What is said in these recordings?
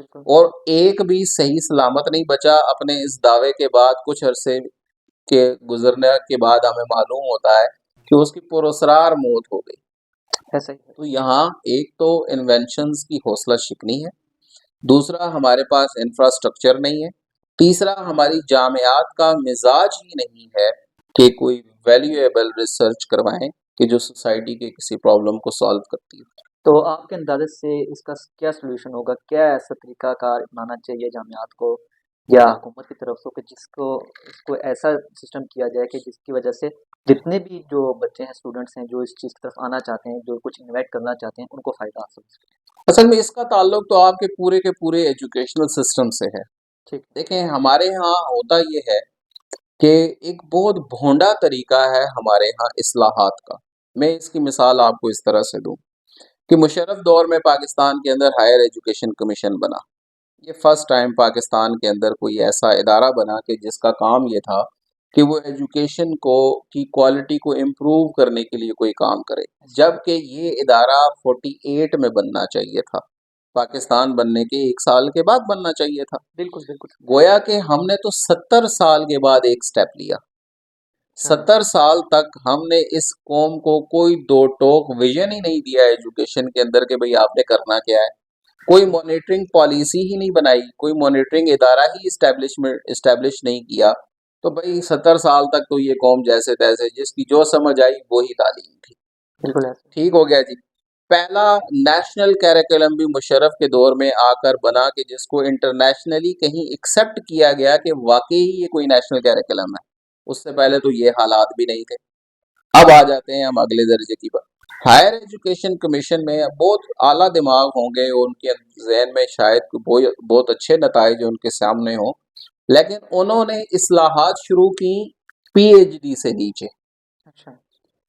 بالکل اور ایک بھی صحیح سلامت نہیں بچا اپنے اس دعوے کے بعد. کچھ عرصے کے گزرنے کے بعد ہمیں معلوم ہوتا ہے کہ اس کی پراسرار موت ہو گئی. ایسا ہی ہے. تو یہاں ایک تو انوینشنز کی حوصلہ شکنی ہے، دوسرا ہمارے پاس انفراسٹرکچر نہیں ہے، تیسرا ہماری جامعات کا مزاج ہی نہیں ہے کہ کوئی ویلیویبل ریسرچ کروائیں کہ جو سوسائٹی کے کسی پرابلم کو سالو کرتی ہے. تو آپ کے اندازے سے اس کا کیا سلوشن ہوگا؟ کیا ایسا طریقہ کار اپنانا چاہیے جامعات کو یا حکومت کی طرف سے کہ جس کو اس کو ایسا سسٹم کیا جائے کہ جس کی وجہ سے جتنے بھی جو بچے ہیں، اسٹوڈنٹس ہیں، جو اس چیز کی طرف آنا چاہتے ہیں، جو کچھ انویٹ کرنا چاہتے ہیں، ان کو فائدہ حاصل ہو سکے؟ اصل میں اس کا تعلق تو آپ کے پورے ایجوکیشنل سسٹم سے ہے. ٹھیک. دیکھیں ہمارے ہاں ہوتا یہ ہے کہ ایک بہت بھونڈا طریقہ ہے ہمارے ہاں اصلاحات کا. میں اس کی مثال آپ کو اس طرح سے دوں کہ مشرف دور میں پاکستان کے اندر ہائر ایجوکیشن کمیشن بنا. یہ فرسٹ ٹائم پاکستان کے اندر کوئی ایسا ادارہ بنا کہ جس کا کام یہ تھا کہ وہ ایجوکیشن کی کوالٹی کو امپروو کرنے کے لیے کوئی کام کرے، جبکہ یہ ادارہ 48 میں بننا چاہیے تھا، پاکستان بننے کے 1 سال کے بعد بننا چاہیے تھا. بالکل بالکل. گویا کہ ہم نے تو 70 سال کے بعد ایک سٹیپ لیا. 70 سال تک ہم نے اس قوم کو کوئی دو ٹوک ویژن ہی نہیں دیا ایجوکیشن کے اندر کہ بھئی آپ نے کرنا کیا ہے. کوئی مانیٹرنگ پالیسی ہی نہیں بنائی، کوئی مانیٹرنگ ادارہ ہی اسٹیبلش نہیں کیا. تو بھئی 70 سال تک تو یہ قوم جیسے تیسے جس کی جو سمجھ آئی وہی تعلیم تھی. بالکل ایسا. ٹھیک ہو گیا جی. پہلا نیشنل کیریکولم بھی مشرف کے دور میں آ کر بنا کہ جس کو انٹرنیشنلی کہیں ایکسیپٹ کیا گیا کہ واقعی یہ کوئی نیشنل کیریکولم ہے. اس سے پہلے تو یہ حالات بھی نہیں تھے. اب آ جاتے ہیں ہم اگلے درجے کی بات. ہائر ایجوکیشن کمیشن میں بہت اعلیٰ دماغ ہوں گے، ان کے ذہن میں شاید بہت اچھے نتائج ان کے سامنے ہوں، لیکن انہوں نے اصلاحات شروع کی پی ایچ ڈی سے نیچے. اچھا.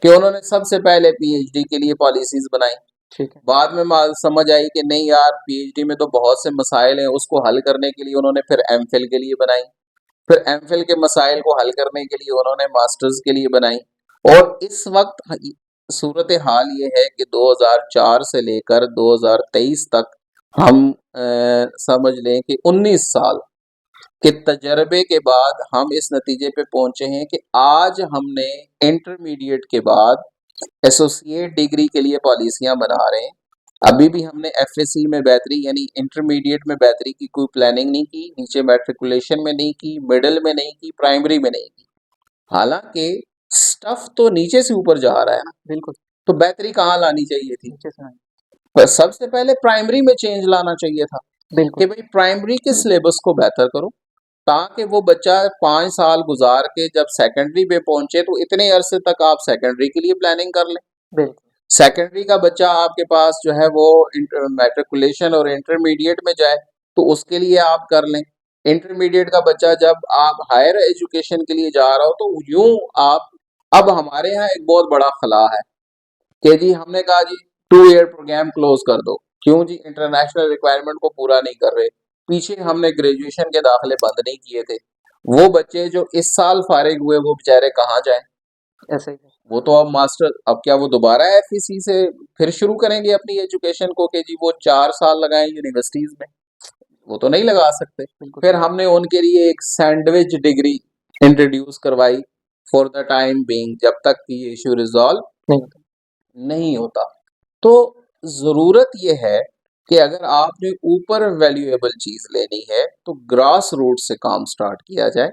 کہ انہوں نے سب سے پہلے پی ایچ ڈی کے لیے پالیسیز بنائی. ٹھیک ہے. بعد میں سمجھ آئی کہ نہیں یار پی ایچ ڈی میں تو بہت سے مسائل ہیں، اس کو حل کرنے کے لیے انہوں نے پھر ایم فل کے لیے بنائی. پھر ایم فل کے مسائل کو حل کرنے کے لیے انہوں نے ماسٹرز کے لیے بنائی. اور اس وقت صورت حال یہ ہے کہ 2004 سے لے کر 2023 تک ہم سمجھ لیں کہ 19 سال کے تجربے کے بعد ہم اس نتیجے پہ پہنچے ہیں کہ آج ہم نے انٹرمیڈیٹ کے بعد ایسوسیٹ ڈگری کے لیے پالیسیاں بنا رہے ہیں. ابھی بھی ہم نے ایف ایس سی میں بہتری یعنی انٹرمیڈیٹ میں بہتری کی کوئی پلاننگ نہیں کی، نیچے میٹریکولیشن میں نہیں کی، مڈل میں نہیں کی، پرائمری میں نہیں کی. حالانکہ سٹف تو نیچے سے اوپر جا رہا ہے نا. بالکل. تو بہتری کہاں لانی چاہیے تھی؟ نیچے سے. پر سب سے پہلے پرائمری میں چینج لانا چاہیے تھا بالکل. کہ بھئی پرائمری کے سلیبس کو بہتر کرو تاکہ وہ بچہ 5 سال گزار کے جب سیکنڈری پہ پہنچے تو اتنے عرصے تک آپ سیکنڈری کے لیے پلاننگ کر لیں. بالکل. سیکنڈری کا بچہ آپ کے پاس جو ہے وہ میٹریکولیشن اور انٹرمیڈیٹ میں جائے تو اس کے لیے آپ کر لیں. انٹرمیڈیٹ کا بچہ جب آپ ہائر ایجوکیشن کے لیے جا رہا ہو تو یوں آپ. اب ہمارے ہاں ایک بہت بڑا خلا ہے کہ جی ہم نے کہا جی 2 ایئر پروگرام کلوز کر دو. کیوں جی؟ انٹرنیشنل ریکوائرمنٹ کو پورا نہیں کر رہے. پیچھے ہم نے گریجویشن کے داخلے بند نہیں کیے تھے. وہ بچے جو اس سال فارغ ہوئے وہ بیچارے کہاں جائیں؟ ایسا ہی. وہ تو اب ماسٹر اب کیا وہ دوبارہ ایف ای سی سے پھر شروع کریں گے اپنی ایجوکیشن کو کہ جی وہ 4 سال لگائیں یونیورسٹیز میں؟ وہ تو نہیں لگا سکتے. پھر ہم نے ان کے لیے ایک سینڈوچ ڈگری انٹروڈیوس کروائی فار دا ٹائم بینگ جب تک کہ یہ ایشو ریزالو نہیں ہوتا. تو ضرورت یہ ہے کہ اگر آپ نے اوپر ویلیویبل چیز لینی ہے تو گراس روٹ سے کام سٹارٹ کیا جائے.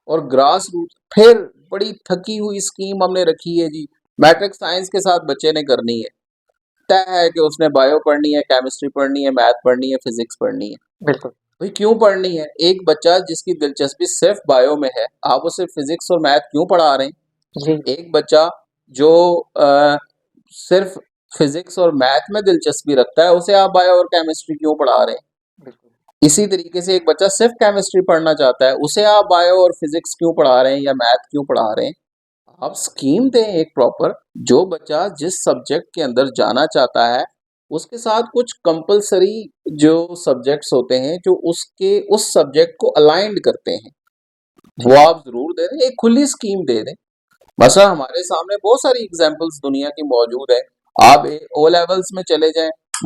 اور گراس روٹ پھر بڑی تھکی ہوئی اسکیم ہم نے رکھی ہے جی میٹرک سائنس کے ساتھ بچے نے کرنی ہے. طے ہے کہ اس نے بایو پڑھنی ہے، کیمسٹری پڑھنی ہے، میتھ پڑھنی ہے، فزکس پڑھنی ہے. بالکل. بھئی کیوں پڑھنی ہے؟ ایک بچہ جس کی دلچسپی صرف بایو میں ہے آپ اسے فزکس اور میتھ کیوں پڑھا رہے ہیں؟ جی. ایک بچہ جو صرف فزکس اور میتھ میں دلچسپی رکھتا ہے اسے آپ بایو اور کیمسٹری کیوں پڑھا رہے ہیں؟ بالکل. اسی طریقے سے ایک بچہ صرف کیمسٹری پڑھنا چاہتا ہے اسے آپ بایو اور فزکس کیوں پڑھا رہے ہیں یا میتھ کیوں پڑھا رہے ہیں؟ آپ اسکیم دیں ایک پراپر. جو بچہ جس سبجیکٹ کے اندر جانا چاہتا ہے اس کے ساتھ کچھ کمپلسری جو سبجیکٹس ہوتے ہیں جو اس سبجیکٹ کو الائنڈ کرتے ہیں وہ آپ ضرور دے دیں. ایک کھلی اسکیم دے دیں. مثلا ہمارے سامنے بہت ساری ایگزامپلس دنیا کی موجود ہیں. آپ او لیولز میں چلے جائیں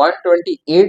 128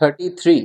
33.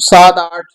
7-8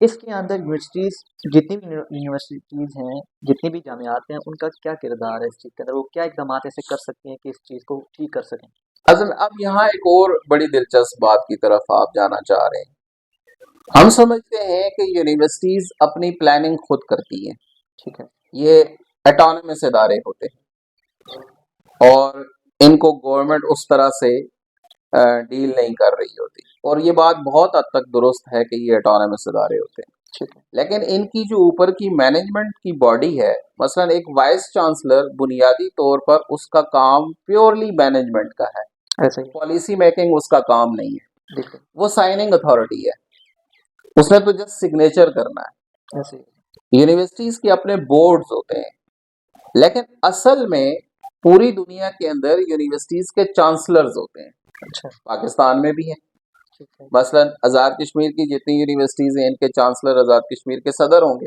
اس کے اندر یونیورسٹیز جتنی بھی یونیورسٹیز ہیں جتنی بھی جامعات ہیں ان کا کیا کردار ہے اس چیز کے اندر، وہ کیا اقدامات ایسے کر سکتے ہیں کہ اس چیز کو ٹھیک کر سکیں؟ اصل میں اب یہاں ایک اور بڑی دلچسپ بات کی طرف آپ جانا چاہ رہے ہیں. ہم سمجھتے ہیں کہ یونیورسٹیز اپنی پلاننگ خود کرتی ہیں، ٹھیک ہے. یہ اٹانومس ادارے ہوتے ہیں اور ان کو گورنمنٹ اس طرح سے ڈیل نہیں کر رہی ہوتی، اور یہ بات بہت حد تک درست ہے کہ یہ اٹانومس ادارے ہوتے ہیں. ٹھیک ہے. لیکن ان کی جو اوپر کی مینجمنٹ کی باڈی ہے، مثلا ایک وائس چانسلر بنیادی طور پر اس کا کام پیورلی مینجمنٹ کا ہے، ایسا ہی پالیسی میکنگ اس کا کام نہیں ہے، بالکل وہ سائننگ اتھارٹی ہے، اس نے تو جسٹ سگنیچر کرنا ہے. ایسے ہی. یونیورسٹیز کے اپنے بورڈز ہوتے ہیں، لیکن اصل میں پوری دنیا کے اندر یونیورسٹیز کے چانسلرز ہوتے ہیں. اچھا. پاکستان میں بھی ہیں، ٹھیک ہے. مثلا آزاد کشمیر کی جتنی یونیورسٹیز ہیں ان کے چانسلر آزاد کشمیر کے صدر ہوں گے.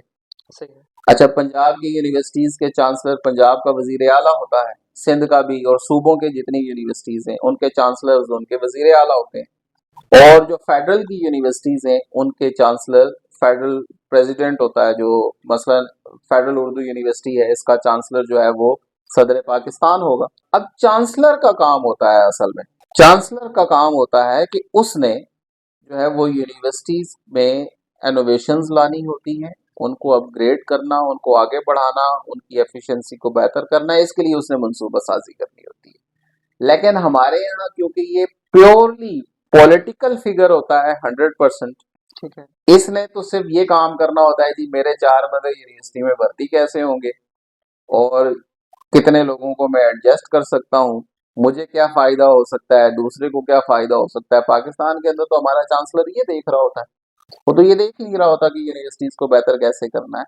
صحیح ہے. اچھا، پنجاب کی یونیورسٹیز کے چانسلر پنجاب کا وزیر اعلیٰ ہوتا ہے، سندھ کا بھی، اور صوبوں کے جتنی یونیورسٹیز ہیں ان کے چانسلرز ان کے وزیر اعلیٰ ہوتے ہیں. اور جو فیڈرل کی یونیورسٹیز ہیں ان کے چانسلر فیڈرل پریزیڈنٹ ہوتا ہے، جو مثلا فیڈرل اردو یونیورسٹی ہے اس کا چانسلر جو ہے وہ صدر پاکستان ہوگا. اب چانسلر کا کام ہوتا ہے، اصل میں چانسلر کا کام ہوتا ہے کہ اس نے جو ہے وہ یونیورسٹیز میں انوویشنز لانی ہوتی ہیں، ان کو اپ گریڈ کرنا، ان کو آگے بڑھانا، ان کی ایفیشنسی کو بہتر کرنا، اس کے لیے اس نے منصوبہ سازی کرنی ہوتی ہے. لیکن ہمارے یہاں کیونکہ یہ پیورلی پولیٹیکل فگر ہوتا ہے 100%، ٹھیک ہے. اس نے تو صرف یہ کام کرنا ہوتا ہے جی میرے 4 بندے یونیورسٹی میں بھرتی کیسے ہوں گے اور کتنے لوگوں کو میں ایڈجسٹ کر سکتا ہوں، مجھے کیا فائدہ ہو سکتا ہے، دوسرے کو کیا فائدہ ہو سکتا ہے. پاکستان کے اندر تو ہمارا چانسلر یہ دیکھ رہا ہوتا ہے، وہ تو یہ دیکھ نہیں رہا ہوتا کہ یونیورسٹیز کو بہتر کیسے کرنا ہے.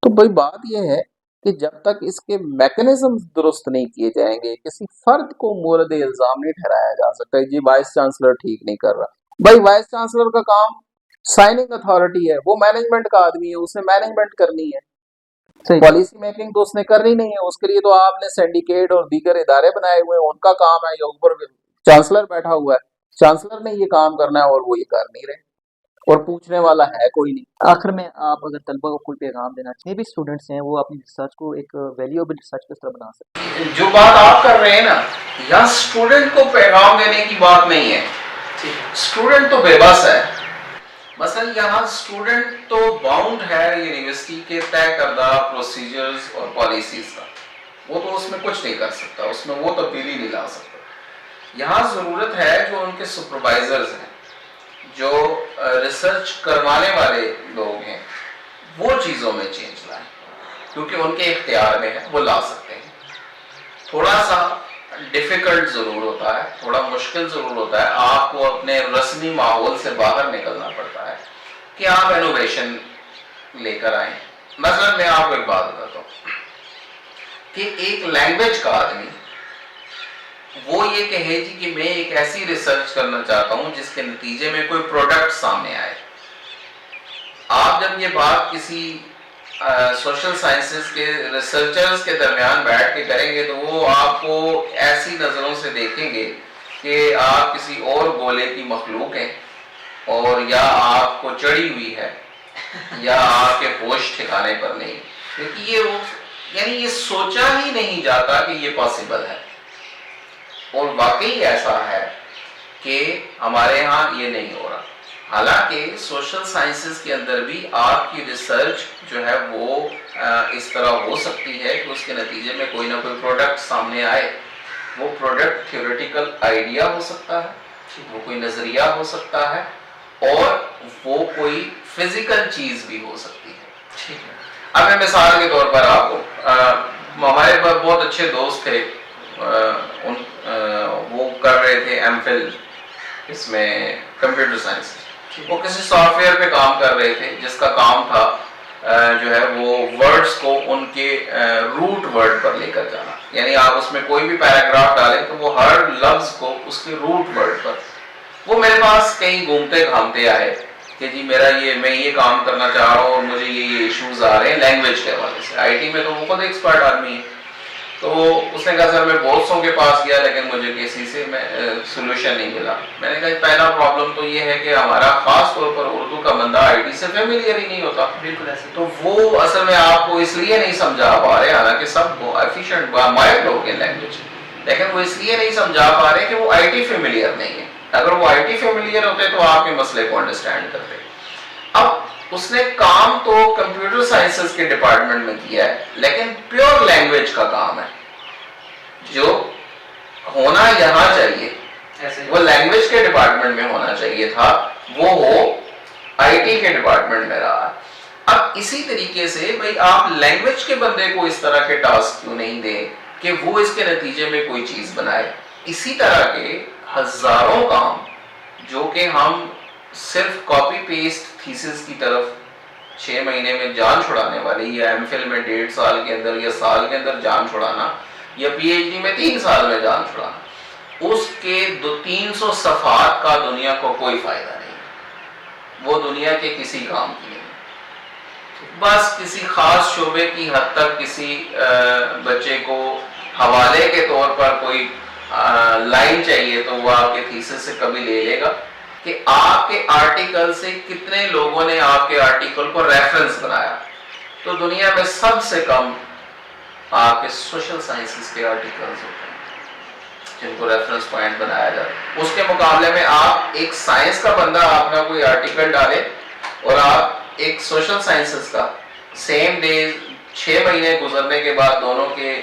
تو بھائی بات یہ ہے کہ جب تک اس کے میکنزم درست نہیں کیے جائیں گے، کسی فرد کو مورد الزام نہیں ٹھہرایا جا سکتا جی وائس چانسلر ٹھیک نہیں کر رہا. بھائی وائس چانسلر کا کام سائننگ اتھارٹی ہے، وہ مینجمنٹ کا آدمی ہے، اس نے مینجمنٹ کرنی ہے، پالیسی میکنگ تو اس نے کرنی نہیں ہے. اس کے لیے تو آپ نے سینڈیکیٹ اور دیگر ادارے بنائے ہوئے ہیں، ان کا کام ہے، یا اوپر چانسلر بیٹھا ہوا ہے، چانسلر نے یہ کام کرنا ہے اور وہ یہ کر نہیں رہے اور پوچھنے والا ہے کوئی نہیں. آخر میں آپ اگر طلبہ کو کوئی پیغام دینا، جتنے بھی اسٹوڈنٹس ہیں وہ اپنی ریسرچ کو ایک ویلیوبل ریسرچ کس طرح بنا سکتے ہیں؟ جو بات آپ کر رہے ہیں نا، یہاں اسٹوڈنٹ کو پیغام دینے کی بات نہیں ہے، اسٹوڈنٹ تو بے بس ہے. مثلا یہاں اسٹوڈنٹ تو باؤنڈ ہے یونیورسٹی کے طے کردہ پروسیجرز اور پالیسیز کا، وہ تو اس میں کچھ نہیں کر سکتا، اس میں وہ تبدیلی نہیں لا سکتا. یہاں ضرورت ہے جو ان کے سپروائزرز ہیں، جو ریسرچ کروانے والے لوگ ہیں، وہ چیزوں میں چینج لائیں، کیونکہ ان کے اختیار میں ہے، وہ لا سکتے ہیں. تھوڑا سا ڈیفیکلٹ ضرور ہوتا ہے، تھوڑا مشکل ضرور ہوتا ہے، آپ کو اپنے رسمی ماحول سے باہر نکلنا پڑتا ہے کہ آپ انوویشن لے کر آئیں. مثلا میں آپ کو ایک بات بتاتا ہوں کہ ایک لینگویج کا آدمی وہ یہ کہے جی کہ میں ایک ایسی ریسرچ کرنا چاہتا ہوں جس کے نتیجے میں کوئی پروڈکٹ سامنے آئے. آپ جب یہ بات کسی سوشل سائنسز کے ریسرچرز کے درمیان بیٹھ کے کریں گے تو وہ آپ کو ایسی نظروں سے دیکھیں گے کہ آپ کسی اور گولے کی مخلوق ہیں، اور یا آپ کو چڑھی ہوئی ہے، یا آپ کے ہوش ٹھکانے پر نہیں، کیونکہ یہ سوچا ہی نہیں جاتا کہ یہ پاسبل ہے. اور واقعی ایسا ہے کہ ہمارے ہاں یہ نہیں ہو رہا. حالانکہ سوشل سائنسز کے اندر بھی آپ کی ریسرچ جو ہے وہ اس طرح ہو سکتی ہے کہ اس کے نتیجے میں کوئی نہ کوئی پروڈکٹ سامنے آئے. وہ پروڈکٹ تھیوریٹیکل آئیڈیا ہو سکتا ہے، وہ کوئی نظریہ ہو سکتا ہے، اور وہ کوئی فزیکل چیز بھی ہو سکتی ہے. اب میں مثال کے طور پر آپ کو، ہمارے بہت اچھے دوست تھے، وہ کر رہے تھے ایم فل اس میں کمپیوٹر سائنس. وہ کسی سافٹ ویئر پہ کام کر رہے تھے جس کا کام تھا جو ہے وہ ورڈز کو ان کے روٹ ورڈ پر لے کر جانا. یعنی آپ اس میں کوئی بھی پیراگراف ڈالیں تو وہ ہر لفظ کو اس کے روٹ ورڈ پر. وہ میرے پاس کہیں گھومتے گھامتے آئے کہ جی میں یہ کام کرنا چاہ رہا ہوں اور مجھے یہ ایشوز آ رہے ہیں لینگویج کے حوالے سے. آئی ٹی میں تو وہ خود ایکسپرٹ آدمی ہے. تو اس نے کہا سر میں بہت سوں کے پاس گیا لیکن مجھے کسی سے سولوشن نہیں ملا. میں نے کہا پہلا پرابلم تو یہ ہے کہ ہمارا خاص طور پر اردو کا بندہ آئی ٹی سے فیملیئر ہی نہیں ہوتا. بالکل ایسے. تو وہ اصل میں آپ کو اس لیے نہیں سمجھا پا رہے, حالانکہ سب ایفیشینٹ مائر لوگ ہیں لینگویج, لیکن وہ اس لیے نہیں سمجھا پا رہے کہ وہ آئی ٹی فیملیئر نہیں ہے. اگر وہ آئی ٹی فیملیئر ہوتے تو آپ کے مسئلے کو انڈرسٹینڈ کرتے. اب اس نے کام تو کمپیوٹر سائنسز کے ڈپارٹمنٹ میں کیا ہے, لیکن پیور لینگویج کا کام ہے جو ہونا یہاں چاہیے, وہ لینگویج کے ڈپارٹمنٹ میں ہونا چاہیے تھا, وہ آئی ٹی کے ڈپارٹمنٹ میں رہا. اب اسی طریقے سے بھائی آپ لینگویج کے بندے کو اس طرح کے ٹاسک کیوں نہیں دیں کہ وہ اس کے نتیجے میں کوئی چیز بنائے. اسی طرح کے ہزاروں کام جو کہ ہم صرف کاپی پیسٹ تھیسس کی طرف 6 مہینے میں جان چھڑانے والی, یا ایم فل میں 1.5 سال کے اندر یا سال کے اندر جان چھڑانا, یا پی ایچ ڈی میں 3 سال میں جان چھڑانا, اس کے 300 صفحات کا دنیا کو کوئی فائدہ نہیں. وہ دنیا کے کسی کام کی نہیں. بس کسی خاص شعبے کی حد تک کسی بچے کو حوالے کے طور پر کوئی لائن چاہیے تو وہ آپ کے تھیسس سے کبھی لے لے گا کہ آپ کے آرٹیکل سے کتنے لوگوں نے آپ کے آرٹیکل کو ریفرنس بنایا. تو دنیا میں سب سے کم آپ کے سوشل سائنسز کے آرٹیکلز ہوتے ہیں جن کو ریفرنس پوائنٹ بنایا جاتا ہے. اس کے مقابلے میں آپ ایک سائنس کا بندہ اپنا کوئی آرٹیکل ڈالے اور آپ ایک سوشل سائنسز کا سیم ڈے 6 مہینے گزرنے کے بعد دونوں کے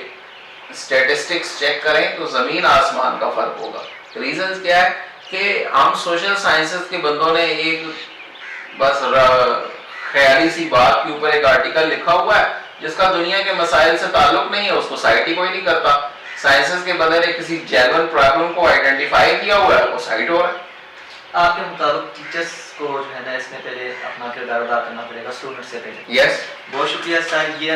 اسٹیٹسٹکس چیک کریں تو زمین آسمان کا فرق ہوگا. ریزنز کیا ہے کہ ہم سوشل سائنسز کے بندوں نے ایک بس خیالی سی بات کے اوپر ایک آرٹیکل لکھا ہوا ہے جس کا دنیا کے مسائل سے تعلق نہیں ہے, اس کو سائٹ ہی کوئی نہیں کرتا. سائنسز کے بندے نے کسی جینوئن پرابلم کو آئیڈینٹیفائی کیا ہوا ہے, وہ سائٹ ہو رہا ہے. آپ کے مطابق ٹیچرز کو جو ہے نا اس میں پہلے اپنا کردار ادا کرنا پڑے گا اسٹوڈنٹ سے پہلے. یس, بہت شکریہ سر. یہ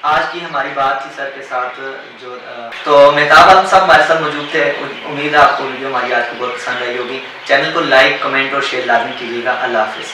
آج کی ہماری بات تھی سر کے ساتھ جو تو مہتاب عالم صاحب ہمارے ساتھ موجود تھے. امید ہے آپ کو ویڈیو ہماری آج کو بہت پسند آئی ہوگی. چینل کو لائک, کمنٹ اور شیئر لازمی کیجیے گا. اللہ حافظ.